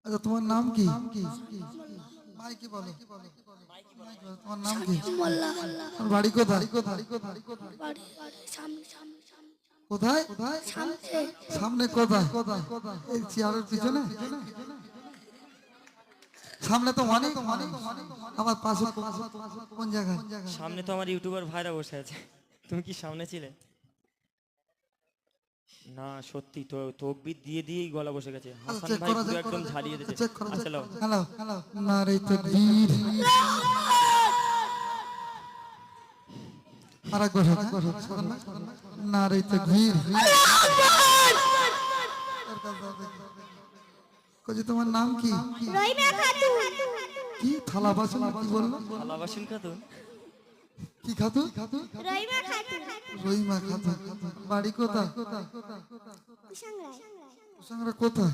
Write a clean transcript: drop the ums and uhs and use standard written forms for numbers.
আচ্ছা তোমার নাম কি? ভাই কি বলো? তোমার নাম কি? তোমার বাড়ি কোথায়? কোথায়? সামনে কোথায়? এই চেয়ারের পিছনে? সামনে তো অনেক আমার পাশে কোন জায়গায়? সামনে তো আমার ইউটিউবার ভাইরা বসে আছে। তুমি কি সামনে ছিলে? না সত্যি তো, তকবির দিয়ে দিয়েই গলা বসে গেছে। হাসান চেক ভাই করা পুরো যাক, একদম ঝালিয়ে দিয়েছে। চেক করা যাক। চলো হ্যালো নারে তাকবীর। আরেকবার নারে তাকবীর। কজি তোমার নাম কি? রহিমা খাতুন। কি থালা বাসন কি বললো? থালা বাসন খাতুন। কি খাতুন? রহিমা খাতুন। রহিমা খাতুন। বাড়ি কোথায়? কুসাংরায়। কোথায়?